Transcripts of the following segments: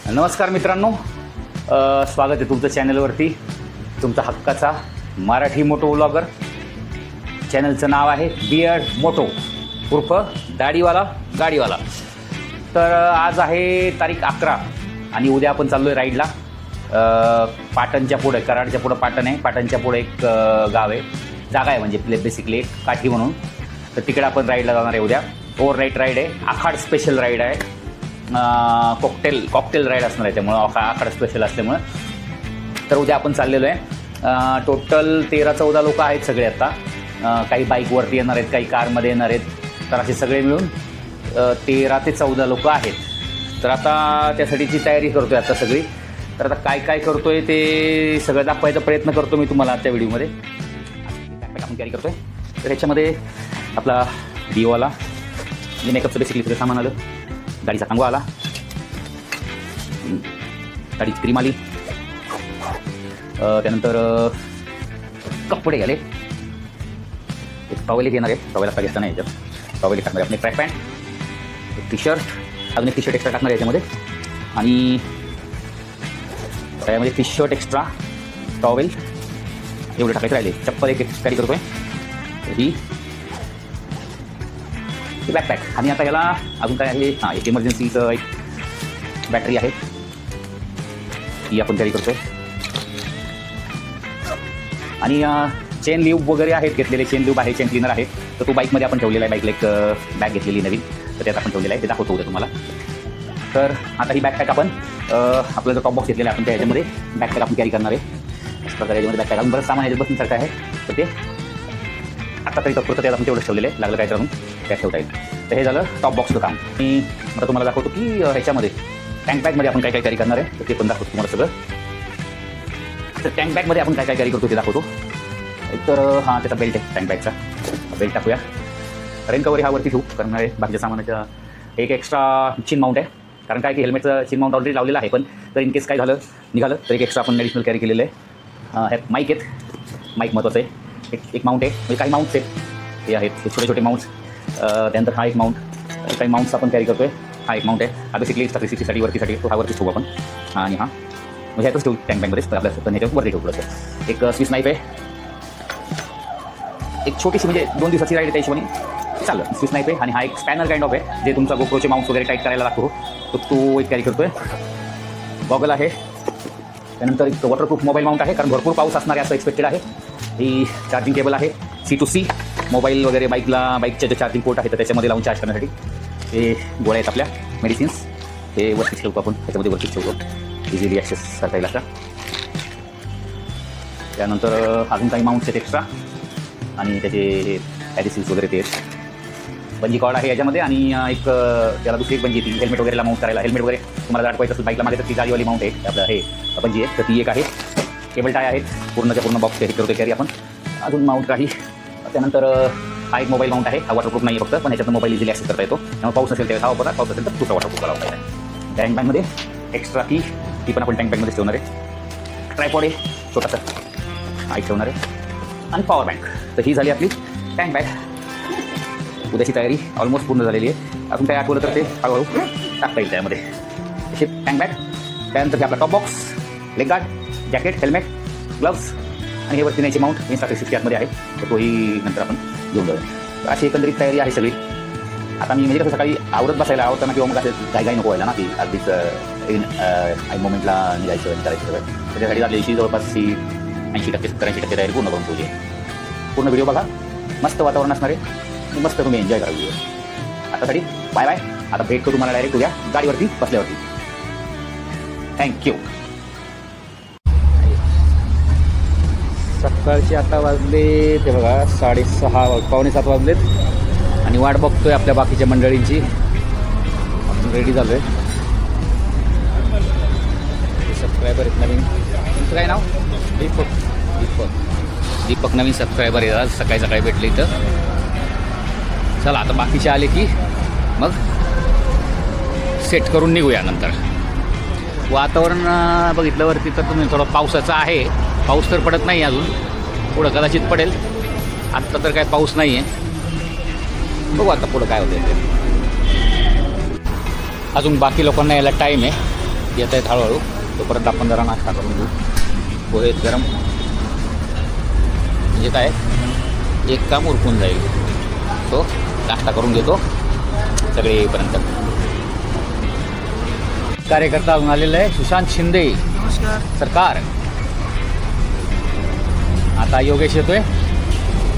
नमस्कार मित्रांनो, स्वागत आहे तुमचं चॅनलवरती. तुमचा हक्काचा मराठी मोटो व्लॉगर. चॅनलचं नाव आहे बियर्ड मोटो उर्फ दाढीवाला गाडीवाला. तर आज आहे तारीख 11 आणि उद्या आपण चाललो आहे राईडला. पाटणच्या पुढे, कराडच्या पुढं पाटण आहे. पाटणच्या पुढे एक गाव आहे, जागा आहे म्हणजे बेसिकली एक काठी म्हणून. तर तिकडे आपण राईडला जाणार आहे उद्या. ओव्हरनाईट राईड आहे, आखाड स्पेशल राईड आहे. कॉकटेल राईड असणार आहे, त्यामुळं आखाड स्पेशल असल्यामुळं. तर उद्या आपण चाललेलो आहे. टोटल 13-14 लोक आहेत सगळे. आता काही बाईकवरती येणार आहेत, काही कारमध्ये येणार आहेत. तर असे सगळे मिळून 13 ते 14 लोक आहेत. तर आता त्यासाठीची तयारी करतो आहे आता सगळी. तर आता काय काय करतो आहे ते सगळं दाखवायचा प्रयत्न करतो मी तुम्हाला त्या व्हिडिओमध्ये. बॅकपॅक आपण कॅरी करतो आहे. तर ह्याच्यामध्ये आपला डिओवाला म्हणजे मेकअपचं बेसिकली सगळं सामान आलं. गाडीचा टांगवा आला, गाडीची क्रीम आली, त्यानंतर कपडे आले. एक टॉवेल येणार आहे, टॉवेल आता घेतला नाही याच्यात. टॉवेल टाकणार आहे. आपले ट्रॅक पॅन्ट, एक टी शर्ट, अजून एक टी शर्ट एक्स्ट्रा टाकणार आहे याच्यामध्ये. आणि त्यामध्ये टी शर्ट एक्स्ट्रा, टॉवेल एवढे टाकायचे राहिले. चप्पल एक कॅरी करतो आहे. ही बॅकपॅक. आणि आता याला अजून काय आहे, एक इमर्जन्सीचं एक बॅटरी आहे, ही आपण कॅरी करतो आहे. आणि चेन ल्यूब वगैरे आहेत घेतलेले. चेन ल्यूब आहे, चेन क्लिनर आहे. तर तो बाईकमध्ये आपण ठेवलेला आहे. बाईकला एक बॅग घेतलेली नवीन, तर त्यात आपण ठेवलेला आहे. ते दाखवतो उद्या तुम्हाला. तर आता ही बॅकपॅक आपण आपला जो टॉप बॉक्स घेतलेला आहे आपण त्या ह्याच्यामध्ये बॅकपॅक आपण कॅरी करणार आहे. अशा प्रकारे याच्यामध्ये बॅकपॅक अजून बरंच सामान याच्यात बसण्यासारखं आहे. तर ते आता तरी तत्पुरतं त्यात आपण तेवढंच ठेवलेलं आहे. लागलं काय तर त्यात ठेवता येईल. तर हे झालं टॉप बॉक्सचं काम. मी आता तुम्हाला दाखवतो की ह्याच्यामध्ये टँक बॅगमध्ये आपण काय काय कॅरी करणार आहे, तर ते पण दाखवतो तुम्हाला सगळं. तर टँक बॅगमध्ये आपण काय काय कॅरी करतो ते दाखवतो. तर त्याचा बेल्ट आहे, टँक बॅगचा बेल्ट टाकूया. रेन कवर हा वरती ठेवू, कारण बाकीच्या सामानाच्या एक एक्स्ट्रा चिन माउंट आहे. कारण काय की हेल्मेटचं चिन माउंट ऑलरेडी लावलेलं आहे, पण तर इन केस काय झालं निघालं तर एक एक्स्ट्रा आपण ॲडिशनल कॅरी केलेलं आहे. ह्यात माईक आहेत, माईक महत्त्वाचं आहे. एक माउंट आहे, म्हणजे काही माउंट्स आहेत, हे आहेत हे छोटे छोटे माउंट्स. त्यानंतर हा एक माउंट, काही माउंट्स आपण कॅरी करतो आहे. हा एक माउंट आहे, हा बेसिकली Insta360साठी वरतीसाठी तो हा वरतीच ठेवू आपण. आणि हा म्हणजे ह्यातच ठेवू टँक बॅगमध्येच, पण आपल्या पण ह्याच्यावर वरती ठेवू थोडंसं. एक स्विस नाईफ आहे, एक छोटीशी म्हणजे 2 दिवसाची राईड त्या हिशोबाने चाललं. स्विस नाईफ आहे. आणि हा एक स्पॅनर काइंड ऑफ आहे, जे तुमचा गोप्रोचे माउंट्स वगैरे टाईट करायला लागतो, तर तो एक कॅरी करतो आहे. गॉगल आहे. त्यानंतर एक वॉटरप्रूफ मोबाईल माउंट आहे, कारण भरपूर पाऊस असणार आहे असं एक्सपेक्टेड आहे. ही चार्जिंग केबल आहे, C2C मोबाईल वगैरे बाईकचे जे चार्जिंग पोर्ट आहे तर त्याच्यामध्ये लावून चार्ज करण्यासाठी. हे गोळ्या आहेत आपल्या मेडिसिन्स, हे वरतीच ठेवतो आपण, त्याच्यामध्ये वरतीच ठेवतो, इझिली ॲक्सेस करता येईल अशा. त्यानंतर अजून काही माउंट्स आहेत एक्स्ट्रा, आणि त्याचे ॲडिसिव्स वगैरे ते बंजी कॉर्ड आहे याच्यामध्ये. आणि एक त्याला दुसरी एक बंजी ती हेल्मेट वगैरेला माउंट करायला. हेल्मेट वगैरे तुम्हाला दाटवायचं असेल बाईकला मागे तर ती जाळीवाली माउंट आहे आपलं, हे बंजी आहे, तर ती एक आहे. केबल टाय आहेत, पूर्णच्या पूर्ण बॉक्स कॅरी करतो कॅरी आपण. अजून माउंट काही. त्यानंतर हा एक मोबाईल माउंट आहे, हा वॉटरप्रूफ नाही आहे फक्त, पण ह्याच्यातून मोबाईल इझिली ॲक्सेस करता येतो. त्यामुळे पाऊस असेल तेव्हा हा वापरता, पाऊस असेल तर दुसरा वॉटरप्रूफ लावता येईल. टँक बॅगमध्ये एक्स्ट्रा ती पण आपण टँक बॅगमध्येच ठेवणार आहे. ट्रायपॉड आहे छोटासा, हा एक ठेवणार आहे. आणि पॉवर बँक. तर ही झाली आपली टँक बॅग. उद्याची तयारी ऑलमोस्ट पूर्ण झालेली आहे. अजून काय आठवलं तर ते हळूहळू टाकता येईल त्यामध्ये. अशी टँक बॅग. त्यानंतर हे आपला top box, leg guard, jacket, helmet, gloves, आणि हे वरती न्यायची माउंट Insta360 आतमध्ये आहे, तर तोही नंतर आपण घेऊन जाऊया. अशी एकंदरीत तयारी आहे सगळी. आता मी म्हणजे कसं सकाळी आवरत बसायला आवडताना किंवा मग असं घाई नको व्हायला ना, की अगदीच आई मोमेंटला निघायचं आणि करायचं सगळं. त्याच्यासाठी झाली अशी जवळपास 80% 70-80% तयारी पूर्ण करून ठेवली. पूर्ण व्हिडिओ बघा, मस्त वातावरण असणार आहे, मस्त तुम्ही एन्जॉय करा व्हिडिओ. आतासाठी bye bye. आता भेट करू तुम्हाला डायरेक्ट उद्या गाडीवरती बसल्यावरती. थँक्यू. सकाळचे आता वाजले ते बघा 6:30 पावणे 7 वाजलेत. आणि वाट बघतोय आपल्या बाकीच्या मंडळींची. आपण रेडी झालो आहे. सबस्क्रायबर आहेत नवीन. तुमचं काय नाव? दीपक नवीन सबस्क्रायबर आहे. आज सकाळी सकाळी भेटले इथं. चला आता बाकीचे आले की मग सेट करून निघूया नंतर. वातावरण बघितल्यावरती तर तुम्ही थोडं पावसाचं आहे. पाऊस तर पडत नाही अजून, पुढं कदाचित पडेल. आत्ता तर काय पाऊस नाही आहे, बघू आता पुढं काय होतं ते. अजून बाकी लोकांना यायला टाईम आहे. येत आहेत हळूहळू. तोपर्यंत आपण जरा नाश्ता करून घेऊ. पोहे गरम म्हणजे काय एक काम उरकून जाईल. तो नाश्ता करून घेतो सगळे येईपर्यंत. कार्यकर्ता अजून आलेला आहे सुशांत शिंदे. नमस्कार सरकार. आता योगेश येतोय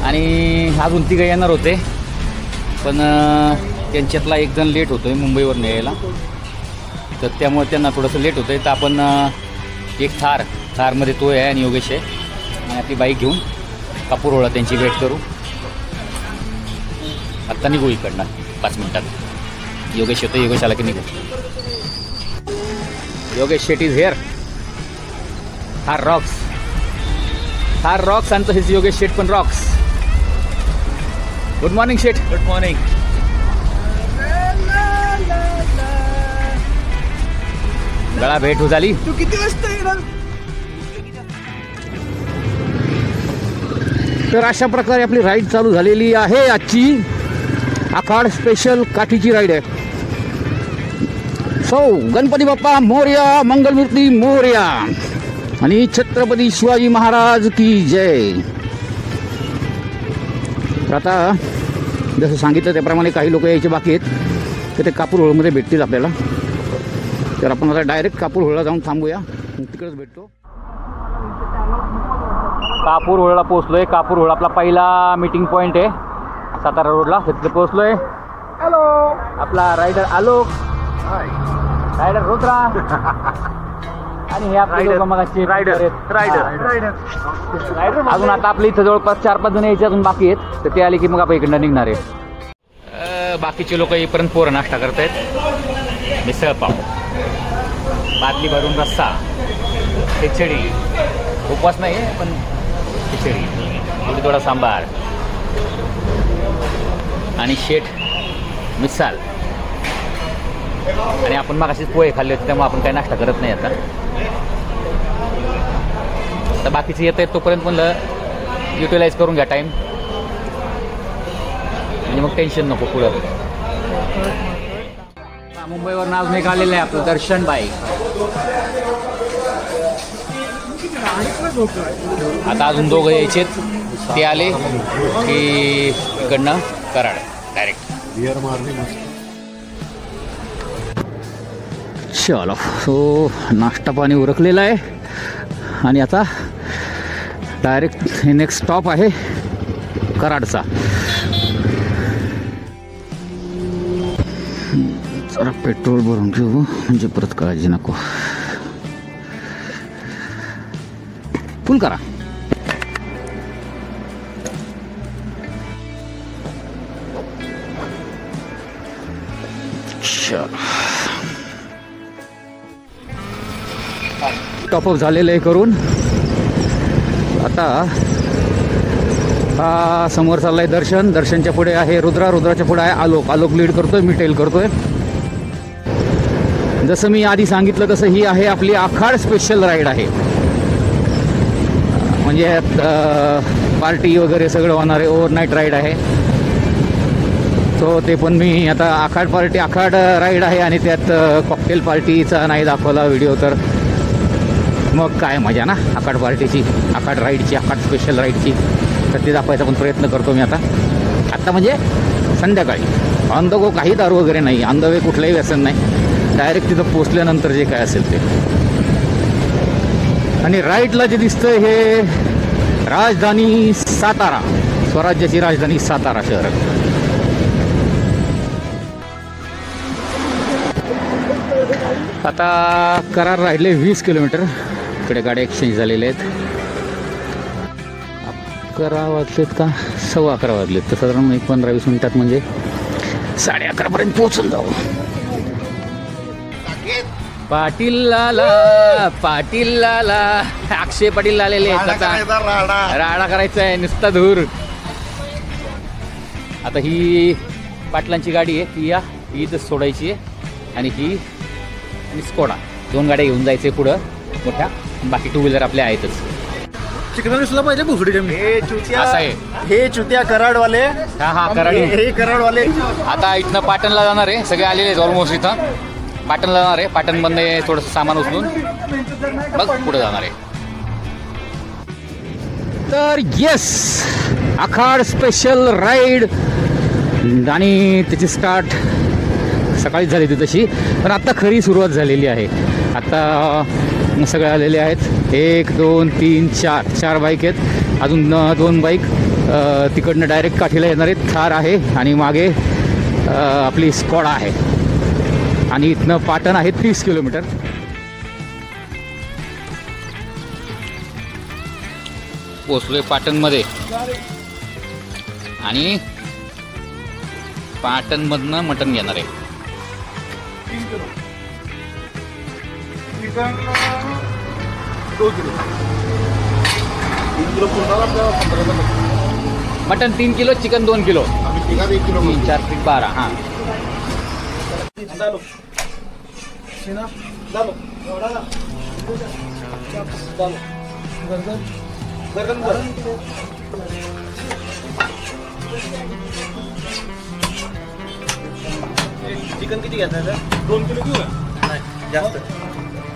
आणि अजून तिघं येणार होते पण त्यांच्यातला एक जण लेट होतोय मुंबईवरून यायला, तर त्यामुळे त्यांना थोडंसं लेट होतं आहे. तर आपण एक थारमध्ये तो आहे आणि योगेश आहे आणि आपली बाईक घेऊन कापूरहोळा त्यांची वेट करू. आत्ता निघू इकडनं 5 मिनिटात. योगेश येतो, योगेश आला की निघू. Yogesh Shet is here. Thar rocks आणि तसेच योगेश शेट पण rocks. Good morning Shet. Good morning. गळा भेट हो झाली. तू किती वाजता येणार? तर अशा प्रकारे आपली राईड चालू झालेली आहे. आजची आखाड स्पेशल काठीची राईड आहे. सो गणपती बाप्पा मोरया, मंगलमूर्ती मोरया आणि छत्रपती शिवाजी महाराज की जय. तर आता जसं सांगितलं त्याप्रमाणे काही लोक यायचे बाकी आहेत, तर ते कापूरहोळमध्ये भेटतील आपल्याला. तर आपण आता डायरेक्ट कापूरहोळला जाऊन थांबूया, तिकडेच भेटतो. कापूरहोळला पोहोचलोय. कापूरहोळा आपला पहिला मीटिंग पॉईंट आहे सातारा रोडला. तिथे पोहोचलोय. हॅलो. आपला रायडर आलोक, रायडर रुद्रा आणि हे आपले मगाचे रायडर. अजून आता आपल्या इथं जवळपास 4-5 जण यायचे अजून बाकी आहेत, तर ते आले की मग आपण इकडनं निघणार आहे. बाकीचे लोक येईपर्यंत पोरं नाश्ता करत आहेत. मिसळ पाव, बादली भरून रस्सा, खिचडी, उपवास नाही आहे पण खिचडी, थोडी थोडा सांबार आणि शेट मिसाल. आणि आपण मग असेच पोहे खाल्ले होते त्यामुळे आपण काही नाश्ता करत नाही आता. तर बाकीचे येत आहेत तोपर्यंत म्हणलं युटिलाइज करून घ्या टाईम, म्हणजे मग टेन्शन नको पुढं. मुंबईवरून अजून एक आलेलं आहे आपलं दर्शन बाई. आता अजून दोघं यायचे, ते आले की इकडनं कराड डायरेक्ट. चलो. सो नाश्ता पाणी उरकलेला आहे आणि आता डायरेक्ट नेक्स्ट स्टॉप आहे कराडचा. जरा पेट्रोल भरून घेऊ म्हणजे परत काळजी नको. फुल करा. टॉपअप झालेलं आहे करून. आता हा समोर चाललाय दर्शन. दर्शनच्या पुढे आहे रुद्राच्या पुढे आहे आलोक लीड करतोय, मी टेल करतोय. जसं मी आधी सांगितलं तसं ही आहे आपली आखाड स्पेशल राईड आहे. म्हणजे पार्टी वगैरे सगळं होणार आहे. ओव्हरनाईट राईड आहे. तो ते पण मी आता आखाड राईड आहे आणि त्यात कॉकटेल पार्टीचा नाही दाखवला व्हिडिओ, तर मग काय मजा ना आखाड पार्टीची, आखाड राईडची, आखाड स्पेशल राईडची. तर ते दाखवायचा पण प्रयत्न करतो मी आता म्हणजे संध्याकाळी. ऑन द गो काही दारू वगैरे नाही, ऑन द वे कुठलंही व्यसन नाही, डायरेक्ट तिथं पोचल्यानंतर जे काय असेल ते. आणि राईटला जे दिसतं हे राजधानी सातारा, स्वराज्याची राजधानी सातारा शहर. आता करार राहिले 20 किलोमीटर. इकडे गाड्या एक्सचेंज झालेले आहेत. 11 वाजलेत का 11:15 वाजलेत, तर साधारण 15-20 मिनिटात म्हणजे 11:30पर्यंत पोहोचून जाऊ. पाटील लाला अक्षय पाटील आलेले आहेत. आता राडा करायचा आहे नुसता धूर. आता ही पाटलांची गाडी आहे, ती ही इथंच सोडायची आहे. आणि ही स्कोडा, 2 गाड्या घेऊन जायचे पुढं मोठ्या. बाकी 2 व्हीलर आपल्या आहेतच. चिकन पाहिजे भुसडी. असं आहे. हे चुत्या कराडवाले. हा कराड, हे कराडवाले. आता इथनं पाटणला जाणार आहे. सगळे आलेले आहेत ऑलमोस्ट इथं. पाटणला जाणार आहे. पाटणमध्ये थोडंसं सामान उचलून मग पुढे जाणार आहे. तर येस, आखाड स्पेशल राईड आणि त्याची स्टार्ट सकाळीच झाली होती तशी, पण आत्ता खरी सुरुवात झालेली आहे. आत्ता सगळे आलेले आहेत. 1 2 3 4 बाईक आहेत. अजून 2 बाईक तिकडनं डायरेक्ट काठीला येणार आहेत. थार आहे आणि मागे आपली स्कॉडा आहे. आणि इथनं पाटण आहे 30 किलोमीटर. पोचलोय पाटणमध्ये आणि पाटणमधनं मटण घेणार आहे. चिकन 2 किलो, 3 किलो पूर्ण आपल्याला 15 मटण 3 किलो, चिकन 2 किलो, आम्ही तिघात 1 किलो 3 4 3 12. हां, झालो शिना झालो एवढा झालो गरगन गरगन गरम. चिकन किती घ्यायचं? 2 किलो घेऊ. नाही जास्त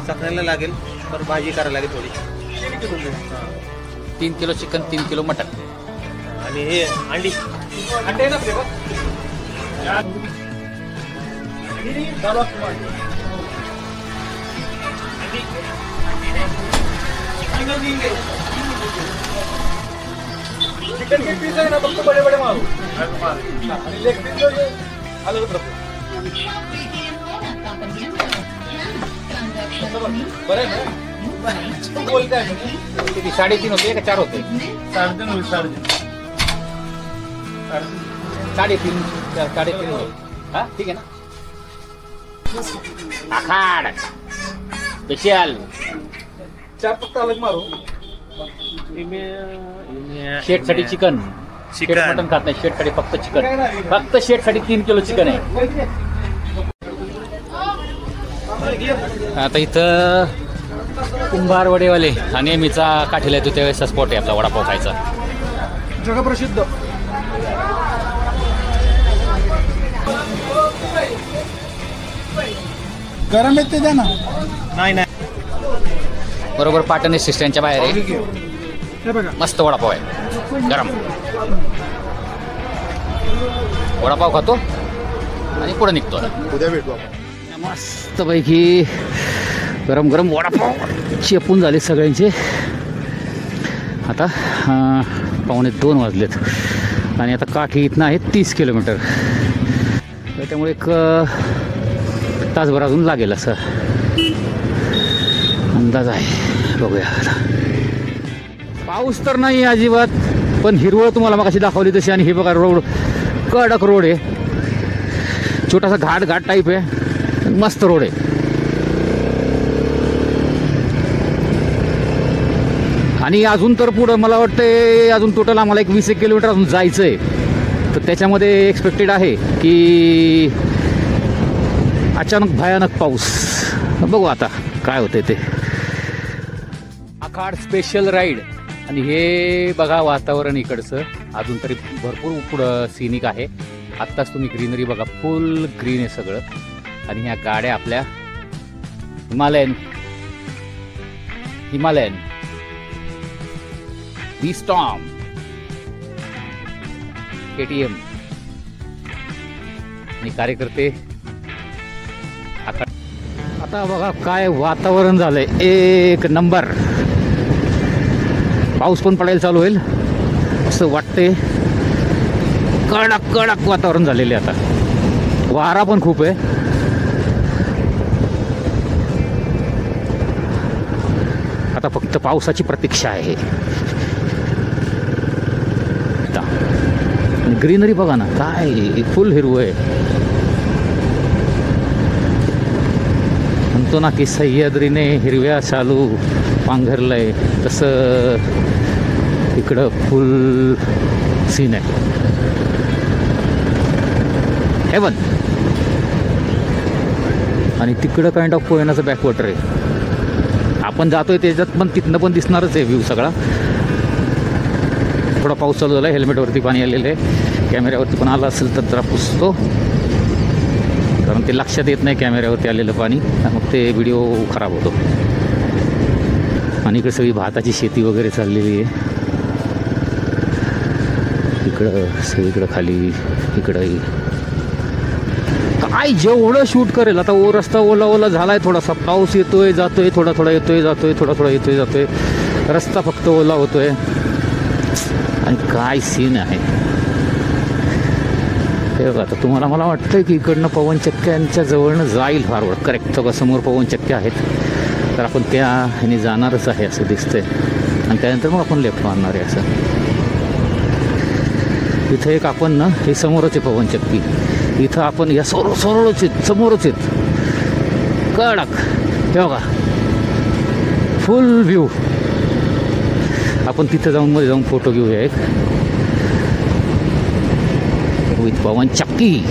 सकाळला लागेल, पण भाजी करायला लागेल थोडी. 3 किलो चिकन, 3 किलो मटण. आणि हे अंडी आहे ना फ्लेवर. चिकन के पीस आहे ना, फक्त बडे बडे मारू आणि लेग पीस अलग रखो. बरं आहे ना, बोलताय किती 3.5 होते का 4 होते? 3.5 होईल. 3.5 3.5 होते. हां, ठीक आहे ना. आखाड स्पेशल चार फक्त अलग मारू. शेटसाठी चिकन. शेट मटण खात नाही, शेटसाठी फक्त चिकन. फक्त शेटसाठी 3 किलो चिकन आहे. आता इथं कुंभारवडेवाले हा नेहमीचा काठीला येतो त्यावेळेसचा स्पॉट आहे आपला वडापाव खायचा. जगप्रसिद्ध. गरम येते द्या ना. नाही नाही, बरोबर पाटण एस स्टँडच्या बाहेर आहे. हे बघा मस्त वडापाव आहे गरम. वडापाव खातो आणि पुढे निघतो. उद्या भेटू. मस्तपैकी गरम गरम वडापाव चेपून झाले सगळ्यांचे. आता 1:45 वाजलेत आणि आता काठी इथनं आहे 30 किलोमीटर. त्यामुळे एक तासभर अजून लागेल असं अंदाज आहे. बघूया आता. पाऊस तर नाही अजिबात, पण हिरवळ तुम्हाला मग अशी दाखवली तशी. आणि हे बघा रोड, कडक रोड आहे. छोटासा घाट टाईप आहे, मस्त रोड आहे. आणि अजून तर पुढं मला वाटतं अजून टोटल आम्हाला एक 20 किलोमीटर अजून जायचं आहे. तर त्याच्यामध्ये एक्सपेक्टेड आहे की अचानक भयानक पाऊस. बघू आता काय होतंय ते. आखाड स्पेशल राईड. आणि हे बघा वातावरण इकडचं अजून तरी भरपूर पुढं सिनिक आहे. आत्ताच तुम्ही ग्रीनरी बघा, फुल ग्रीन आहे सगळं. आणि ह्या गाड्या आपल्या हिमालयन V-Storm, KTM आणि कार्यकर्ते. आता बघा काय वातावरण झालंय, एक नंबर. पाऊस पण पडायला चालू होईल असं वाटते. कडक कडक वातावरण झालेले. आता वारा पण खूप आहे. आता फक्त पावसाची प्रतीक्षा आहे. ग्रीनरी बघा ना, काय फुल हिरवं आहे. म्हणतो ना की सह्याद्रीने हिरव्या शालू पांघरलंय, तसं इकडं फुल सीन आहे. हेवन. आणि तिकडं काइंड ऑफ कोयनाचं बॅकवॉटर आहे. आपण जातोय त्याच्यात पण तिथनं पण दिसणारच आहे व्ह्यू सगळा. थोडा पाऊस चालू झाला, हेल्मेटवरती पाणी आलेलं आहे. कॅमेऱ्यावरती पण आलं असेल तर जरा पुसतो, कारण मग ते लक्षात येत नाही कॅमेऱ्यावरती आलेलं पाणी, मग ते व्हिडिओ खराब होतो. आणि इकडे सगळी भाताची शेती वगैरे चाललेली आहे. इकडं सगळीकडं खाली इकडंही काय जेवढं शूट करेल. आता रस्ता ओला ओला झालाय, थोडासा पाऊस येतोय जातोय, थोडा थोडा येतोय जातोय, थोडा थोडा येतोय जातोय, रस्ता फक्त ओला होतोय. आणि काय सीन आहे हे बघा. आता तुम्हाला मला वाटतंय की इकडनं पवनचक्क्यांच्या जवळनं जाईल फारवर्ड. करेक्ट सगळं समोर पवनचक्क्या आहेत, तर आपण त्या ह्याने जाणारच आहे असं दिसतंय. आणि त्यानंतर मग आपण लेफ्ट मारणार आहे असं. इथं एक आपण ना, हे समोरच आहे पवनचक्की. इथं आपण या समोरच आहेत कडक. हे बघा फुल व्ह्यू. आपण तिथं जाऊन मध्ये जाऊन फोटो घेऊया एक विथ पवनचक्की.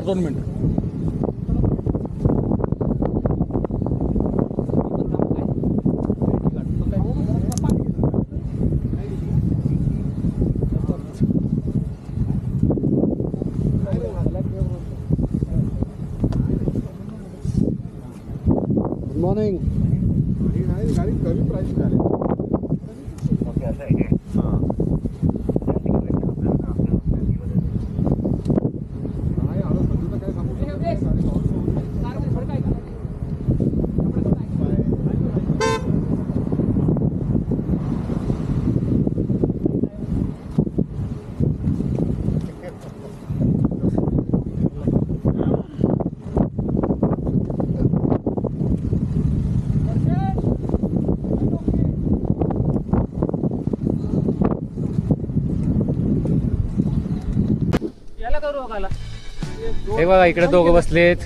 दोन मिनिट. Good morning. ही नाही गाडी कमी प्राइस झाली. ओके असं आहे काय? हां नाही आलो सध्या काय सांगू शकत नाही. हे बघा इकडे दोघं बसलेत,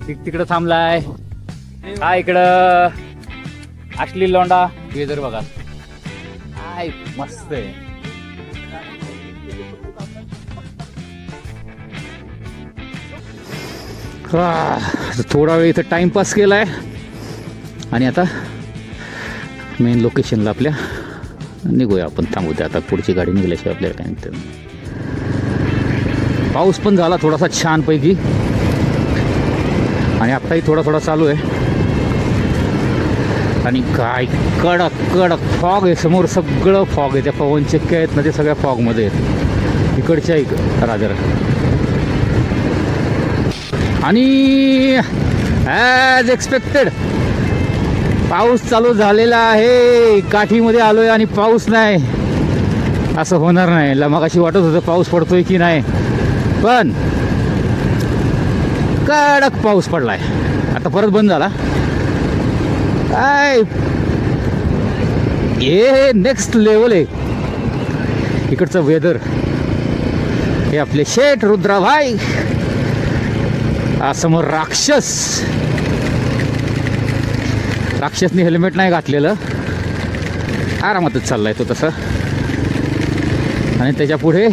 तिकडं थांबलाय. हा इकडं अश्लील लोंडा. वेदर बघा काय मस्त आहे. थोडा वेळ इथं टाइमपास केलाय आणि आता मेन लोकेशनला आपल्या निघूया आपण. थांबू द्या आता, पुढची गाडी निघल्याशिवाय आपल्याला काय नाही. पाऊस पण झाला थोडासा छानपैकी आणि आत्ताही थोडा थोडा चालू आहे. आणि काय कडक कडक फॉग आहे. समोर सगळं फॉग आहे. त्या पवनचक्क्या आहेत ना, ते सगळ्या फॉगमध्ये आहेत इकडच्या राजर. आणि ॲज एक्सपेक्टेड पाऊस चालू झालेला आहे. काठीमध्ये आलोय आणि पाऊस नाही. असं होणार नाही. मगाशी वाटत होतं पाऊस पडतोय की नाही, पण कडक पाऊस पडलाय. आता परत बंद झाला. काय हे नेक्स्ट लेवल आहे इकडचं वेदर. हे आपले शेठ रुद्राभाई. समोर राक्षसने हेल्मेट नाही घातलेलं, आरामातच चाललाय तो तसं. आणि त्याच्या पुढे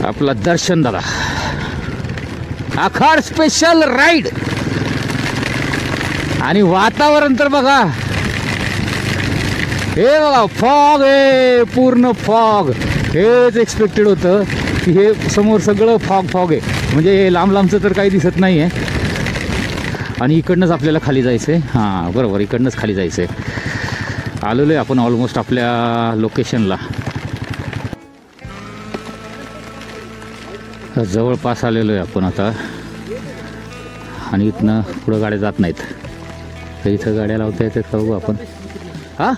आपला दर्शन दादा. आखाड स्पेशल राईड. आणि वातावरण तर बघा, हे बघा फॉग आहे, पूर्ण फॉग. हेच एक्सपेक्टेड होतं की हे समोर सगळं फॉग आहे. म्हणजे लांब लांबचं तर काही दिसत नाही आहे. आणि इकडनंच आपल्याला खाली जायचं आहे. हां बरोबर, इकडनंच खाली जायचं आहे. आलेलो आहे आपण ऑलमोस्ट आपल्या लोकेशनला. जवळपास आलेलो आहे आपण आता. आणि इथनं पुढं गाड्या जात नाहीत, तर इथं गाड्या लावता येतात का बघू आपण. हां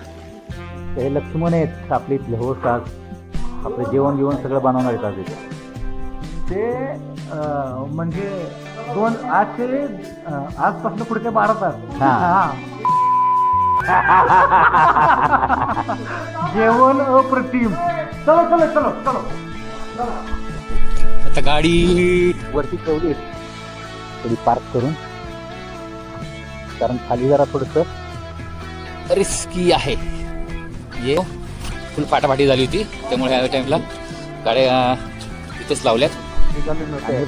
हे लक्ष्मण आहेत आपले इथले होस्ट. आज आपलं जेवण सगळं बनवणार आहेत आज इथे. ते म्हणजे आजपासून पुढच्या 12 तास जेवण अप्रतिम. चलो चलो चलो चलो. आता गाडी वरती ठेवली थोडी पार्क करून, कारण खाली जरा थोडंसं रिस्की आहे. ये फुल फाटाफाटी झाली होती, त्यामुळे ह्या टाईमला गाड्या इथेच लावल्यात.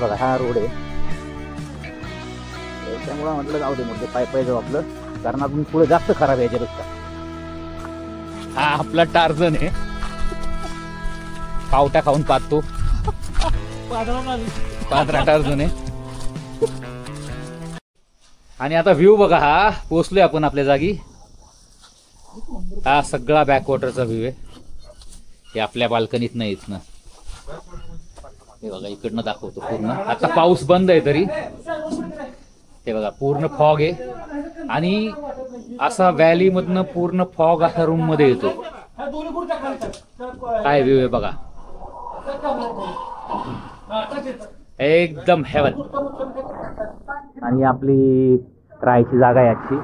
बघा हा रोड आहे त्यामुळं म्हटलं जाऊ दे म्हटलं पाय जाऊ आपलं, कारण अजून पुढे जास्त खराब आहे याच्यापेक्षा. हा आपला टार्झन आहे, पावटा खाऊन पाहतो, पादरा टार्झन आहे. आणि आता व्ह्यू बघा, हा पोचलोय आपण आपल्या जागी. हा सगळा बॅकवॉटरचा व्ह्यू आहे. हे आपल्या बाल्कनीत नाही येत ना. हे बघा इकडनं दाखवतो पूर्ण. आता पाऊस बंद आहे तरी हे बघा पूर्ण फॉग आहे. आणि असा व्हॅली मधनं पूर्ण फॉग असा रूम मध्ये येतो. काय व्ह्यू आहे बघा, एकदम हेवन. आणि आपली राहायची जागा आहे आजची.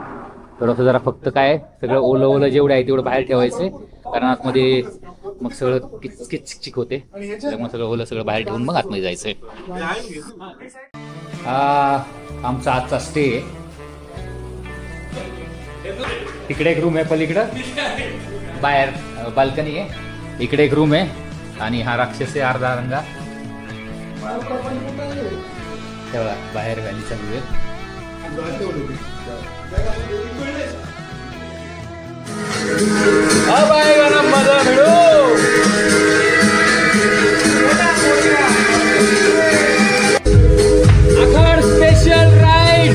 थोडंसं जरा फक्त काय सगळं ओलं जेवढं आहे तेवढं बाहेर ठेवायचंय, कारण आतमध्ये मग सगळं किचकिच होते. त्यामुळे सगळं ओलं सगळं बाहेर ठेवून मग आतमध्ये जायचंय. हा आमचा आजचा स्टे आहे. तिकडे एक रूम आहे, पलीकडं बाहेर बाल्कनी आहे, इकडे एक रूम आहे. आणि हा राक्षस आहे अर्धा रंगा. तेवढा बाहेर व्हॅलीचा व्ह्यू आहे. मजा मिळू. आखाड स्पेशल राईड.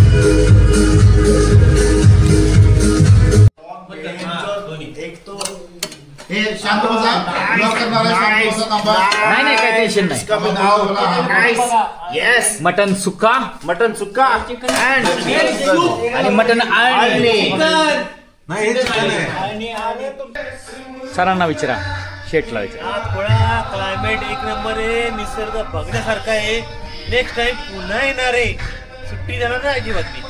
शांत बसा. नाही काय टेन्शन नाही. येस, मटन सुक्का, मटन सुक्का आणि मटन आळणी. सरांना विचारा, शेटला विचारा. क्लायमेट एक नंबर आहे, निसर्ग बघण्यासारखा आहे. नेक्स्ट टाइम पुन्हा येणार आहे. सुट्टी जाणार नाही अजिबात नाही.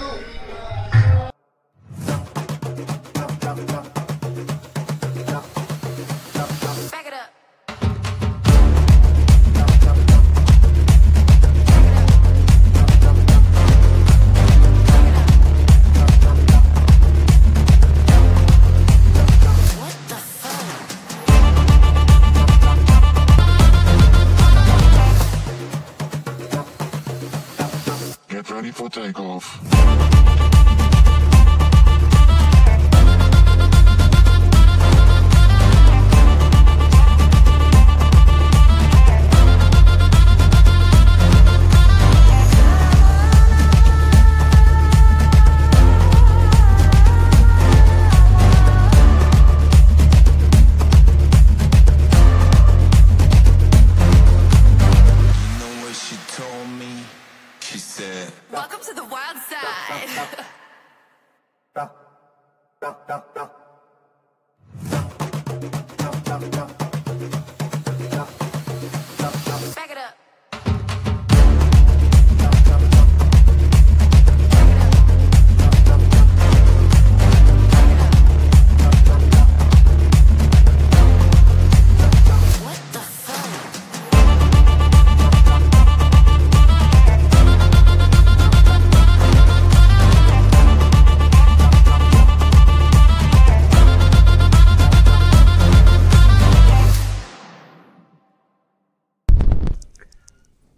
Ready for takeoff. Welcome to the wild side. Back it up.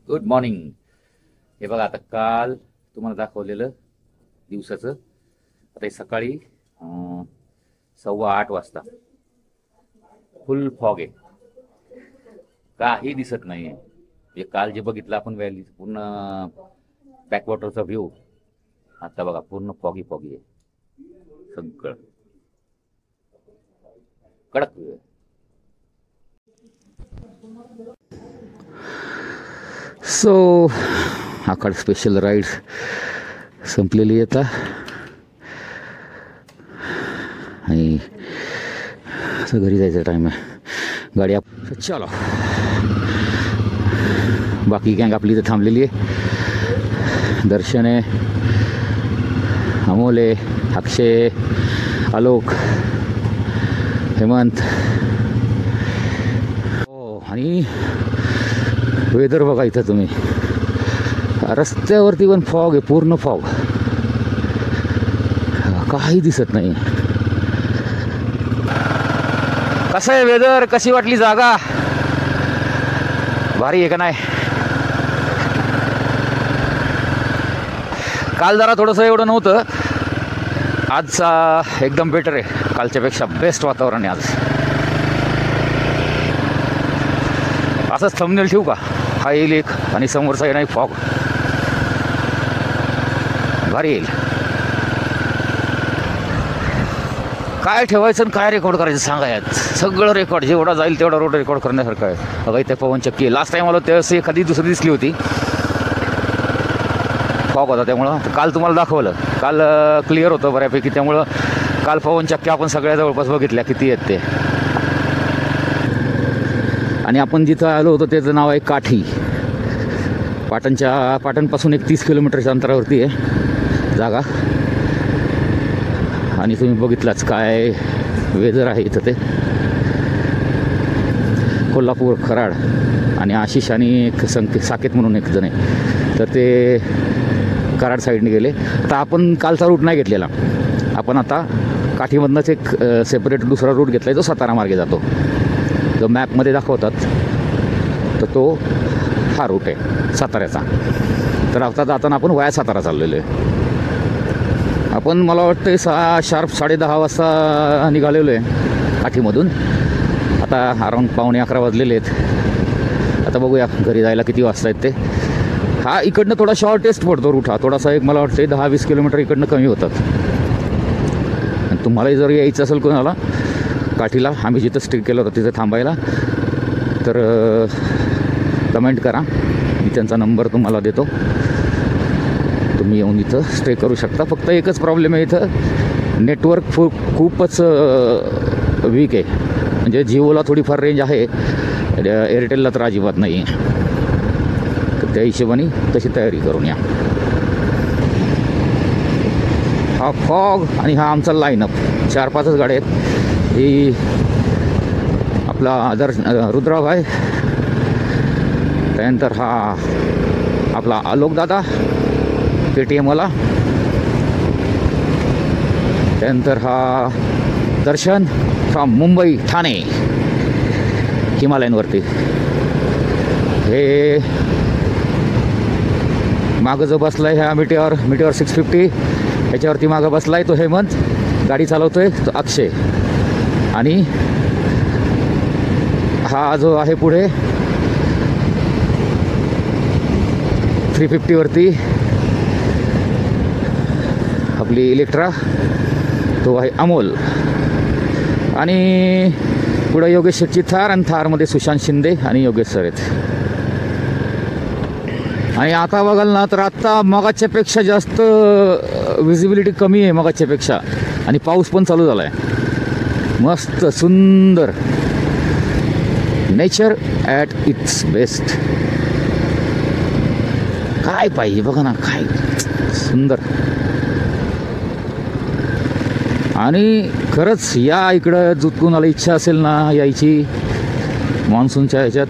Good morning. हे बघा आता काल तुम्हाला दाखवलेलं दिवसाचं, आता हे सकाळी 8:15 वाजता. फुल फॉग आहे, काही दिसत नाही आहे. हे काल जे बघितलं आपण व्हॅली पूर्ण बॅकवॉटरचा व्ह्यू, आता बघा पूर्ण फॉगी आहे सगळं, कडक व्ह्यू आहे. सो आखाड स्पेशल राईड संपलेली आता. आणि असं घरी जायचं टाईम आहे. गाडी चलो. बाकी गँग आपली इथं थांबलेली आहे. दर्शन आहे, अमोल आहे, अक्षय, आलोक, हेमंत. हो, आणि वेदर बघा इथं तुम्ही. रस्त्यावरती पण फॉग आहे, पूर्ण फॉग, काही दिसत नाही. कसं आहे वेदर, कशी वाटली जागा? भारी आहे का नाही? काल जरा थोडंसं एवढं नव्हतं, आज एकदम बेटर आहे, कालच्यापेक्षा बेस्ट वातावरण आहे आज. असंच थंबनेल ठेवू का? हा येईल एक आणि समोरचा येणार फॉग, भारी येईल. काय ठेवायचं आणि काय रेकॉर्ड करायचं सांगा यात. सगळं रेकॉर्ड, जेवढा जाईल तेवढा रोड रेकॉर्ड करण्यासारखं आहे. बघा इथे पवन चक्की आहे. लास्ट टाईम आलो त्यावेळेस एखादी दुसरी दिसली होती, फॉग होता त्यामुळं. काल तुम्हाला दाखवलं, काल क्लिअर होतं बऱ्यापैकी, त्यामुळं काल पवन चक्की आपण सगळ्या जवळपास बघितल्या किती आहेत ते. आणि आपण जिथं आलो होतो त्याचं नाव आहे काठी. पाटणपासून एक 30 किलोमीटरच्या अंतरावरती आहे जागा. आणि तुम्ही बघितलाच काय वेदर आहे इथं. ते कोल्हापूर, कराड आणि आशिष आणि एक साकेत म्हणून एक जण आहे, तर ते कराड साईडने गेले. आता आपण कालचा रूट नाही घेतलेला, आपण आता काठीमधनंच एक सेपरेट दुसरा रूट घेतला आहे, जो सातारा मार्गे जातो. जो मॅपमध्ये दाखवतात तर तो हा रूट आहे साताऱ्याचा. तर आता जाताना आपण वाया सातारा चाललेलो आहे. आपण मला वाटतं शार्प 10:30 वाजता निघालेलो आहे काठीमधून. आता अराऊंड 11:45 वाजलेले आहेत. आता बघूया घरी जायला किती वाजता आहेत ते. हा इकडनं थोडा शॉर्टेस्ट पडतो रूट, हा थोडासा एक मला वाटतं 10-20 किलोमीटर इकडनं कमी होतात. आणि तुम्हालाही जर यायचं असेल कोणाला काठीला, आम्ही जिथं स्टे केलं होतं तिथं थांबायला, तर कमेंट करा, मी त्यांचा नंबर तुम्हाला देतो. तुम्ही येऊन इथं स्टे करू शकता. फक्त एकच प्रॉब्लेम आहे, इथं नेटवर्क खूपच वीक आहे. म्हणजे जिओला थोडीफार रेंज आहे, एअरटेलला तर अजिबात नाही आहे. तर त्या हिशोबाने तशी तयारी करून या. हा फॉग आणि हा आमचा लाईनअप, 4-5च गाड्या आहेत. ही आपला रुद्राव आहे, त्यानंतर हा आपला आलोकदादा KTMवाला, त्यानंतर हा दर्शन फ्रॉम मुंबई ठाणे हिमालयनवरती. हे मागं जो बसला आहे ह्या मिटिऑर 650, ह्याच्यावरती मागं बसला आहे तो हेमंत, गाडी चालवतो आहे तो अक्षय. आणि हा जो आहे पुढे 350वरती आपली इलेक्ट्रा, तो आहे अमोल. आणि पुढं योगेश शेट्टी थार, आणि थारमध्ये सुशांत शिंदे आणि योगेश सर आहेत. आणि आता बघाल ना तर आत्ता मगाच्यापेक्षा जास्त विजिबिलिटी कमी आहे मगाच्यापेक्षा, आणि पाऊस पण चालू झाला आहे. मस्त सुंदर नेचर ॲट इट्स बेस्ट. काय पाहिजे बघा ना, काय सुंदर. आणि खरंच या इकडं जुतकुणाला इच्छा असेल ना यायची मान्सूनच्या ह्याच्यात,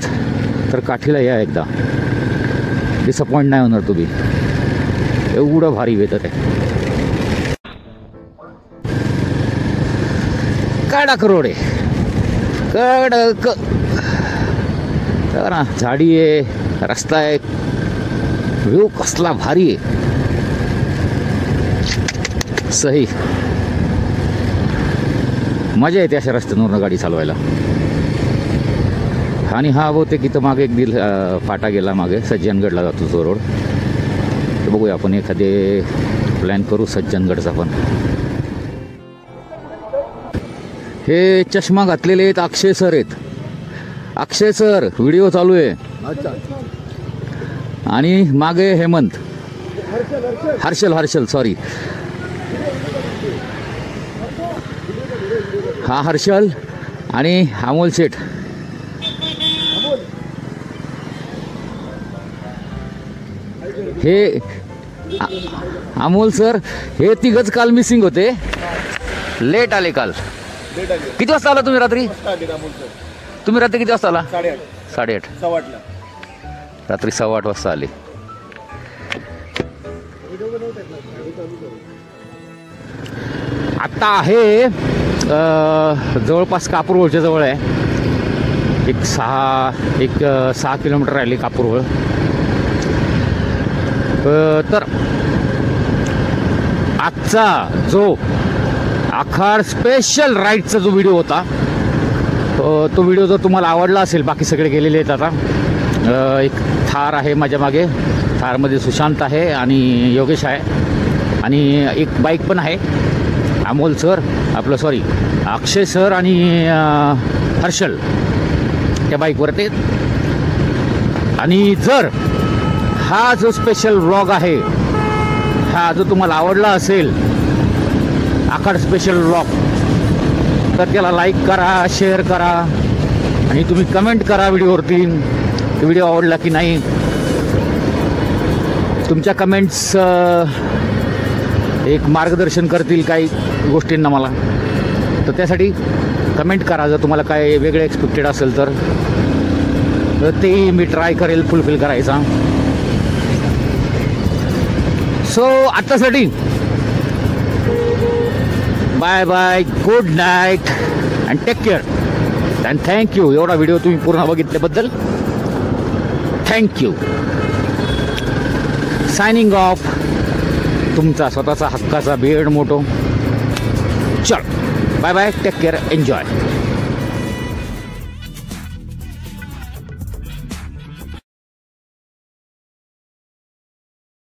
तर काठीला या एकदा, डिसअपॉइंट नाही होणार तुम्ही. एवढं भारी वेदर आहे. कडक रोड आहे, कडक ना, झाडी आहे, रस्ता आहे, व्ह्यू कसला भारी आहे. सही मजा येते अशा रस्त्यांवरून गाडी चालवायला. आणि हा बहुतेक इथं मागे एक फाटा गेला, मागे सज्जनगडला जातो जो रोड. तर बघूया आपण एखादे प्लॅन करू सज्जनगडचा पण. हे चष्मा घातलेले आहेत अक्षय सर आहेत. अक्षय सर व्हिडिओ चालू आहे. आणि मागे हेमंत, हर्षल सॉरी, हा हर्षल आणि अमोल शेठ. हे अमोल सर, हे तिघच काल मिसिंग होते, लेट आले काल. किती वाजता आला तुम्ही रात्री? तुम्ही रात्री किती वाजता आला? 8:30. रात्री 8:15 वाजता आले. आत्ता आहे जवळपास कापूरहोळच्या जवळ आहे. एक 6 किलोमीटर राहिली कापूरहोळ. तर आजचा जो आखाड स्पेशल राईडचा जो व्हिडिओ होता तो व्हिडिओ जर तुम्हाला आवडला असेल, बाकी सगळे गेलेले आहेत आता. एक थार आहे माझ्या मागे, थारमध्ये सुशांत आहे आणि योगेश आहे आणि एक बाईक पण आहे. अमोल सर, अक्षय सर आणि हर्षल त्या बाईकवर ते. आणि जर हा जो स्पेशल व्लॉग आहे हा जो तुम्हाला आवडला असेल, आखाड स्पेशल व्लॉग, तर त्याला लाईक करा, शेअर करा आणि तुम्ही कमेंट करा व्हिडिओवरती व्हिडिओ आवडला की नाही. तुमच्या कमेंट्स एक मार्गदर्शन करतील काही गोष्टींना मला, तर त्यासाठी कमेंट करा. जर तुम्हाला काय वेगळे एक्सपेक्टेड असेल तर तेही मी ट्राय करेल फुलफिल करायचा. सो आत्तासाठी bye bye, good night and take care and thank you. एवढा व्हिडिओ तुम्ही पूर्ण बघितल्याबद्दल थँक्यू. सायनिंग ऑफ, तुमचा स्वतःचा हक्काचा बेड मोटो. चल bye bye, take care, enjoy.